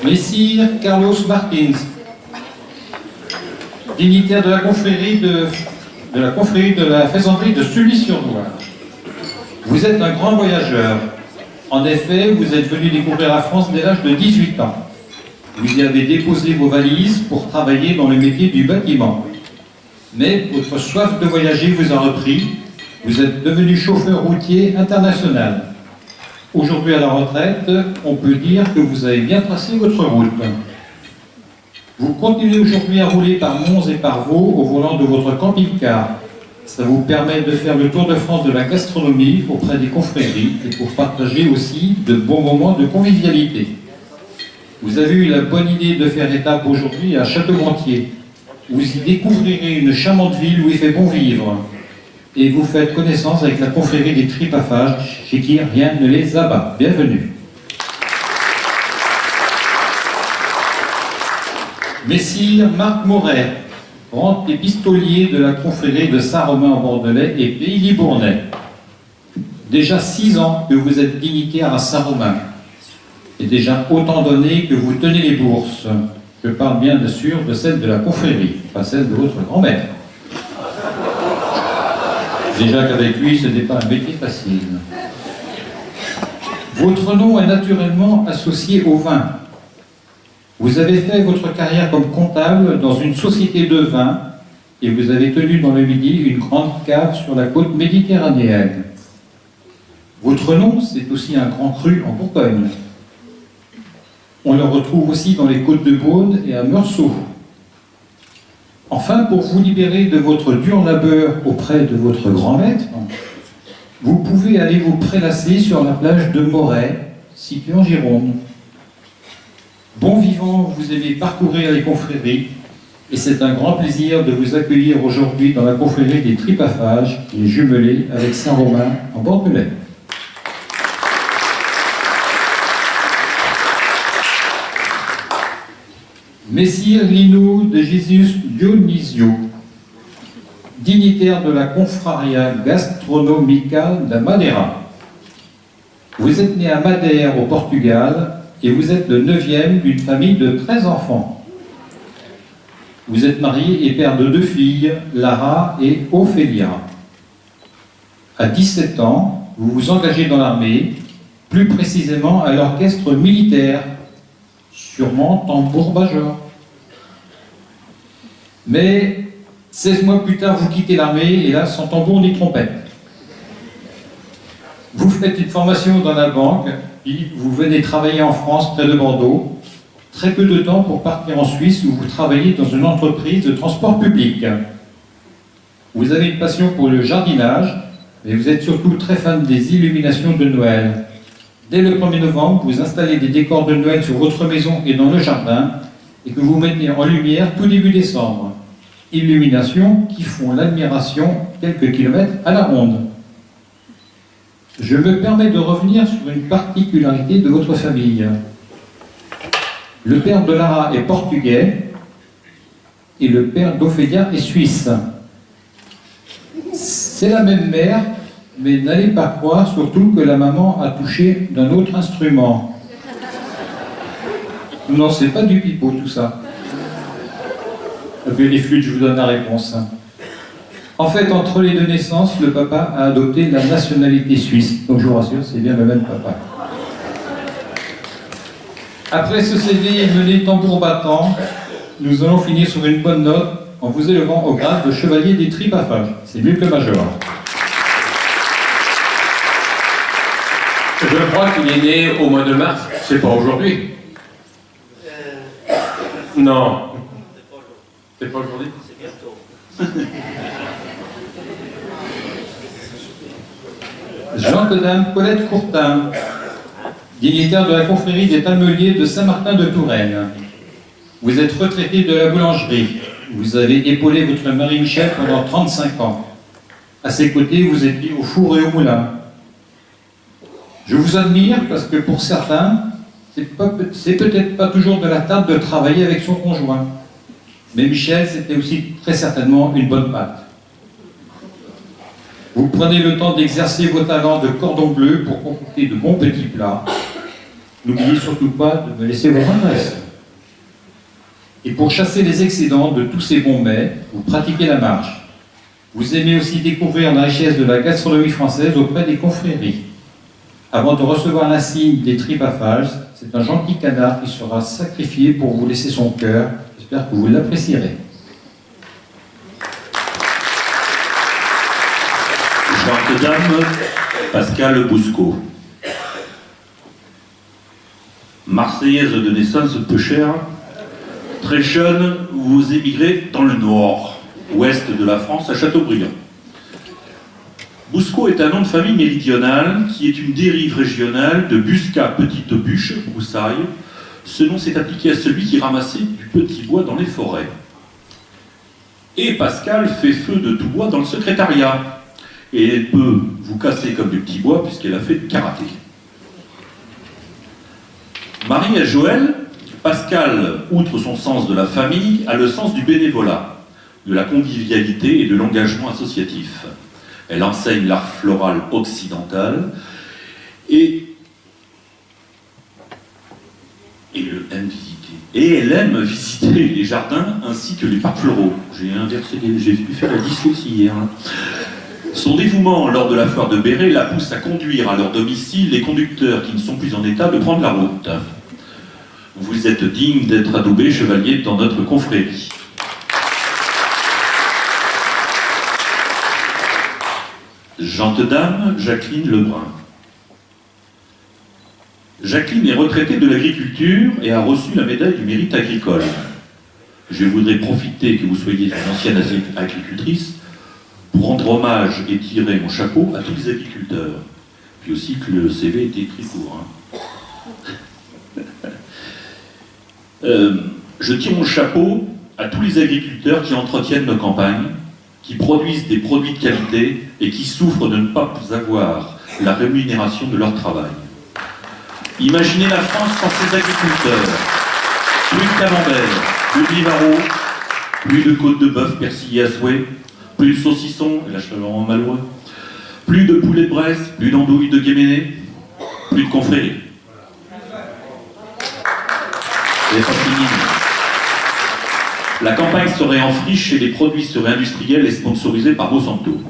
Messire Carlos Martins, dignitaire de la confrérie de la Faisanderie de Sully-sur-Loire. Vous êtes un grand voyageur. En effet, vous êtes venu découvrir la France dès l'âge de 18 ans. Vous y avez déposé vos valises pour travailler dans le métier du bâtiment. Mais votre soif de voyager vous a repris. Vous êtes devenu chauffeur routier international. Aujourd'hui à la retraite, on peut dire que vous avez bien tracé votre route. Vous continuez aujourd'hui à rouler par Mons et par Vaud au volant de votre camping-car. Ça vous permet de faire le tour de France de la gastronomie auprès des confréries et pour partager aussi de bons moments de convivialité. Vous avez eu la bonne idée de faire étape aujourd'hui à Château-Gontier. Vous y découvrirez une charmante ville où il fait bon vivre. Et vous faites connaissance avec la confrérie des Tripaffages, chez qui rien ne les abat. Bienvenue. Messire Marc Moret, grand épistolier de la confrérie de Saint-Romain-en-Bordelais et Pays-Libournais. Déjà 6 ans que vous êtes dignitaire à Saint-Romain. Et déjà autant d'années que vous tenez les bourses. Je parle bien sûr de celle de la confrérie, pas celle de votre grand-mère. Déjà qu'avec lui, ce n'est pas un métier facile. Votre nom est naturellement associé au vin. Vous avez fait votre carrière comme comptable dans une société de vin et vous avez tenu dans le Midi une grande cave sur la côte méditerranéenne. Votre nom, c'est aussi un grand cru en Bourgogne. On le retrouve aussi dans les côtes de Beaune et à Meursault. Enfin, pour vous libérer de votre dur labeur auprès de votre grand maître, vous pouvez aller vous prélasser sur la plage de Moret, située en Gironde. Bon vivant, vous aimez parcourir les confréries, et c'est un grand plaisir de vous accueillir aujourd'hui dans la confrérie des Tripaffages, qui est jumelée avec Saint-Romain en Bordelais. Messire Lino de Jesus Dionisio, dignitaire de la Confraria Gastronomica da Madeira. Vous êtes né à Madère, au Portugal, et vous êtes le 9e d'une famille de 13 enfants. Vous êtes marié et père de 2 filles, Lara et Ophélia. À 17 ans, vous vous engagez dans l'armée, plus précisément à l'orchestre militaire, sûrement tambour-major. Mais 16 mois plus tard, vous quittez l'armée, et là, sans tambour ni trompette. Vous faites une formation dans la banque, puis vous venez travailler en France, près de Bordeaux. Très peu de temps pour partir en Suisse, où vous travaillez dans une entreprise de transport public. Vous avez une passion pour le jardinage, mais vous êtes surtout très fan des illuminations de Noël. Dès le 1er novembre, vous installez des décors de Noël sur votre maison et dans le jardin, et que vous mettez en lumière tout début décembre. Illuminations qui font l'admiration quelques kilomètres à la ronde. Je me permets de revenir sur une particularité de votre famille. Le père de Lara est portugais et le père d'Ophélia est suisse. C'est la même mère, mais n'allez pas croire surtout que la maman a touché d'un autre instrument. Non, c'est pas du pipeau tout ça. Et puis les flûtes, je vous donne la réponse. En fait, entre les 2 naissances, le papa a adopté la nationalité suisse. Donc je vous rassure, c'est bien le même papa. Après ce CV mené tambour battant, nous allons finir sur une bonne note en vous élevant au grade de chevalier des Tripaffages. C'est mieux que major. Je crois qu'il est né au mois de mars. C'est pas aujourd'hui. Non. C'est pas aujourd'hui. C'est bientôt. Jean-Claude Paulette Courtin, dignitaire de la confrérie des Talmeliers de Saint-Martin-de-Touraine. Vous êtes retraité de la boulangerie. Vous avez épaulé votre mari Michel pendant 35 ans. À ses côtés, vous étiez au four et au moulin. Je vous admire parce que pour certains, c'est peut-être pas toujours de la table de travailler avec son conjoint. Mais Michel, c'était aussi très certainement une bonne patte. Vous prenez le temps d'exercer vos talents de cordon bleu pour concocter de bons petits plats. N'oubliez surtout pas de me laisser votre adresse. Et pour chasser les excédents de tous ces bons mets, vous pratiquez la marche. Vous aimez aussi découvrir la richesse de la gastronomie française auprès des confréries. Avant de recevoir l'insigne des tripafales, c'est un gentil canard qui sera sacrifié pour vous laisser son cœur. J'espère que vous l'apprécierez. Gentes dames, Pascal Bousco. Marseillaise de naissance peu chère, très jeune, vous émigrez dans le nord, ouest de la France, à Châteaubriand. Bousco est un nom de famille méridional qui est une dérive régionale de Busca, petite bûche, broussaille. Ce nom s'est appliqué à celui qui ramassait du petit bois dans les forêts. Et Pascal fait feu de tout bois dans le secrétariat. Et elle peut vous casser comme du petit bois puisqu'elle a fait du karaté. Marie et Joël, Pascal, outre son sens de la famille, a le sens du bénévolat, de la convivialité et de l'engagement associatif. Elle enseigne l'art floral occidental et elle aime visiter les jardins ainsi que les parcs floraux. J'ai pu faire la dyslexie hier. Son dévouement lors de la foire de Béret la pousse à conduire à leur domicile les conducteurs qui ne sont plus en état de prendre la route. Vous êtes digne d'être adoubé chevalier dans notre confrérie. Gentes dame, Jacqueline Lebrun. Jacqueline est retraitée de l'agriculture et a reçu la médaille du mérite agricole. Je voudrais profiter que vous soyez une ancienne agricultrice pour rendre hommage et tirer mon chapeau à tous les agriculteurs. Puis aussi que le CV était écrit court. Je tire mon chapeau à tous les agriculteurs qui entretiennent nos campagnes, qui produisent des produits de qualité et qui souffrent de ne pas avoir la rémunération de leur travail. Imaginez la France sans ces agriculteurs. Plus de camembert, plus de livarot, plus de côtes de bœuf persillées à souhait, plus de saucissons, et là je suis vraiment malheureux, plus de poulet de Bresse, plus d'andouilles de Guéméné, plus de confréries. C'est pas fini. La campagne serait en friche et les produits seraient industriels et sponsorisés par Monsanto.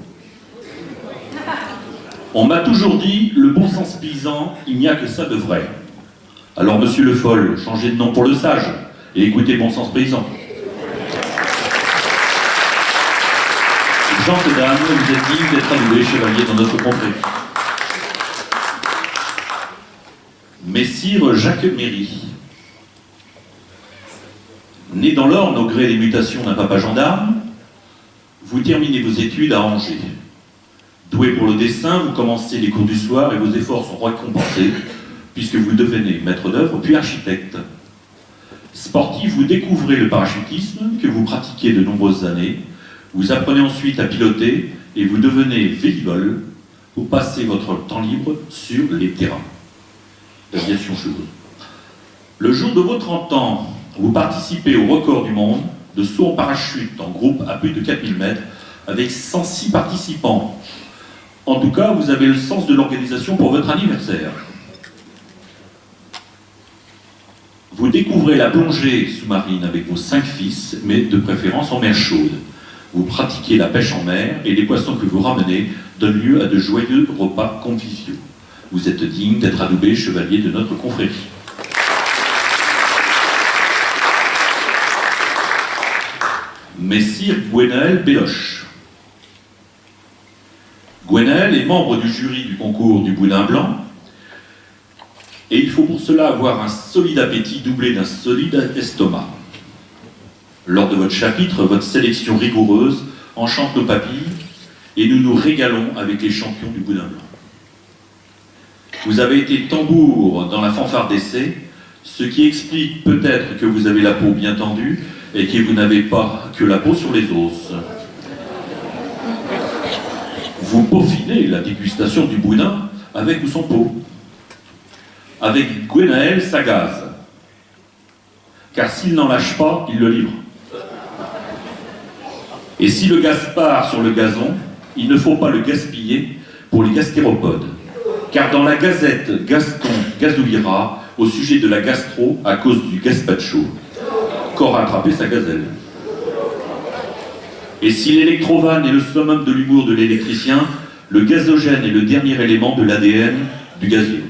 On m'a toujours dit, le bon sens paysan, il n'y a que ça de vrai. Alors monsieur Le Foll, changez de nom pour le sage et écoutez bon sens paysan. Gentes dames, vous êtes digne d'être adoubé chevalier dans notre confrérie. Messire Jacques Méry. Né dans l'Orne au gré des mutations d'un papa gendarme, vous terminez vos études à Angers. Doué pour le dessin, vous commencez les cours du soir et vos efforts sont récompensés puisque vous devenez maître d'œuvre puis architecte. Sportif, vous découvrez le parachutisme que vous pratiquez de nombreuses années. Vous apprenez ensuite à piloter et vous devenez vélivole pour passer votre temps libre sur les terrains d'aviation chose. Le jour de vos 30 ans, vous participez au record du monde de saut en parachute en groupe à plus de 4000 mètres avec 106 participants. En tout cas, vous avez le sens de l'organisation pour votre anniversaire. Vous découvrez la plongée sous-marine avec vos 5 fils, mais de préférence en mer chaude. Vous pratiquez la pêche en mer et les poissons que vous ramenez donnent lieu à de joyeux repas conviviaux. Vous êtes digne d'être adoubé chevalier de notre confrérie. Messire Gwenaël Péloche. Gwenaël est membre du jury du concours du boudin blanc et il faut pour cela avoir un solide appétit doublé d'un solide estomac. Lors de votre chapitre, votre sélection rigoureuse enchante nos papilles et nous nous régalons avec les champions du boudin blanc. Vous avez été tambour dans la fanfare d'essai, ce qui explique peut-être que vous avez la peau bien tendue et que vous n'avez pas que la peau sur les os. Vous peaufinez la dégustation du boudin avec ou sans peau. Avec Gwenaël, ça gaze. Car s'il n'en lâche pas, il le livre. Et si le gaz part sur le gazon, il ne faut pas le gaspiller pour les gastéropodes. Car dans la gazette Gaston gazouillera, au sujet de la gastro à cause du gazpacho. Qu'aura rattrapé sa gazelle. Et si l'électrovanne est le summum de l'humour de l'électricien, le gazogène est le dernier élément de l'ADN du gazier.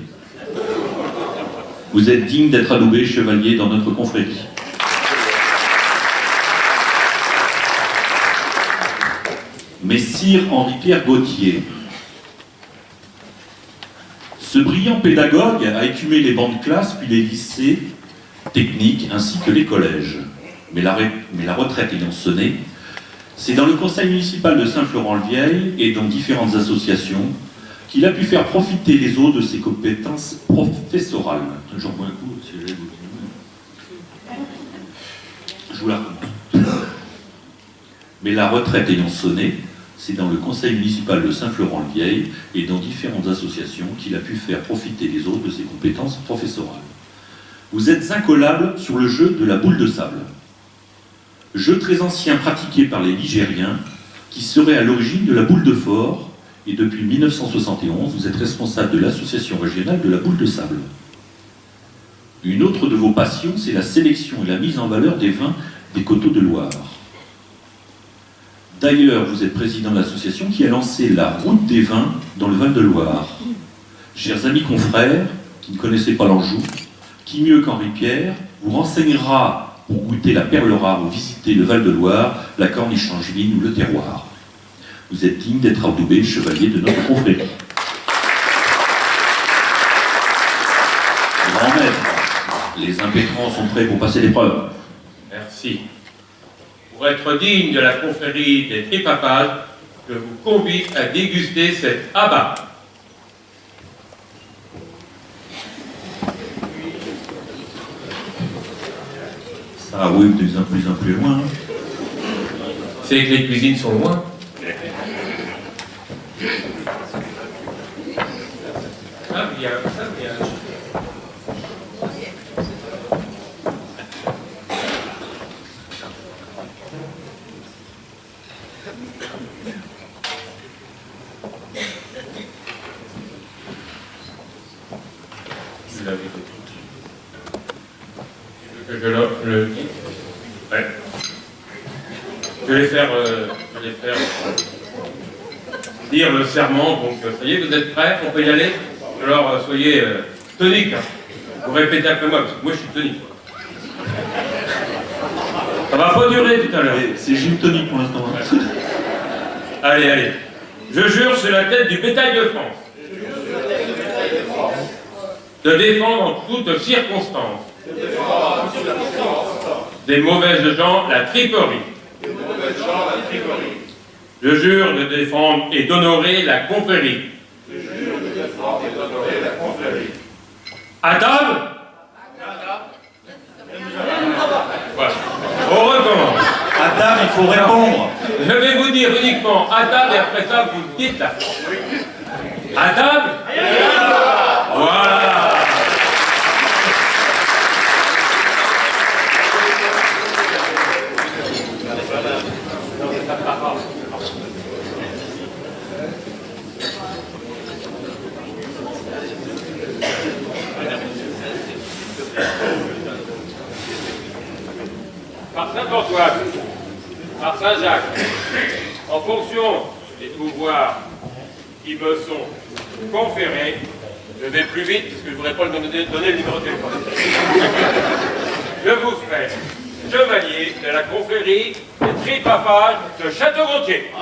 Vous êtes digne d'être adoubé chevalier dans notre confrérie. Messire Henri-Pierre Gauthier. Ce brillant pédagogue a écumé les bancs de classe, puis les lycées techniques, ainsi que les collèges. Mais la retraite ayant sonné, c'est dans le conseil municipal de Saint-Florent-le-Vieil et dans différentes associations qu'il a pu faire profiter les autres de ses compétences professorales. Je vous la raconte. Mais la retraite ayant sonné, c'est dans le conseil municipal de Saint-Florent-le-Vieil et dans différentes associations qu'il a pu faire profiter les autres de ses compétences professorales. Vous êtes incollable sur le jeu de la boule de sable. Jeu très ancien pratiqué par les Ligériens qui serait à l'origine de la boule de fort, et depuis 1971, vous êtes responsable de l'association régionale de la boule de sable. Une autre de vos passions, c'est la sélection et la mise en valeur des vins des Coteaux de Loire. D'ailleurs, vous êtes président de l'association qui a lancé la route des vins dans le Val-de-Loire. Chers amis confrères, qui ne connaissez pas l'Anjou, qui mieux qu'Henri-Pierre vous renseignera pour goûter la perle rare ou visiter le Val-de-Loire, la corniche angevine ou le terroir. Vous êtes digne d'être adoubé chevalier de notre confrérie. Grand maître, les impétrants sont prêts pour passer l'épreuve. Merci. Pour être digne de la confrérie des Tripapages, je vous convie à déguster cet abat. Ça arrive de plus en plus loin. C'est que les cuisines sont loin. Ah bien, ça bien. Vous l'avez dit. Que je le dis. Ouais. Je vais faire dire le serment, donc ça y est, vous êtes prêts? On peut y aller? Alors soyez toniques. Hein. Vous répétez après moi, parce que moi je suis tonique. Ça va pas durer tout à l'heure. C'est Gilles tonique pour l'instant. Ouais. Allez, allez. Je jure sur la tête du bétail de France. De défendre en toutes circonstances. Des mauvaises gens, la triperie. Je jure de défendre et d'honorer la confrérie. À table? Voilà. On recommence. À table, il faut répondre. Je vais vous dire uniquement à table et après ça, vous dites là. À table? Voilà. Par Saint-Antoine, par Saint-Jacques, en fonction des pouvoirs qui me sont conférés, je vais plus vite parce que je ne voudrais pas donner le numéro de téléphone. Je vous fais chevalier de la confrérie des Tripapages de Château-Gontier.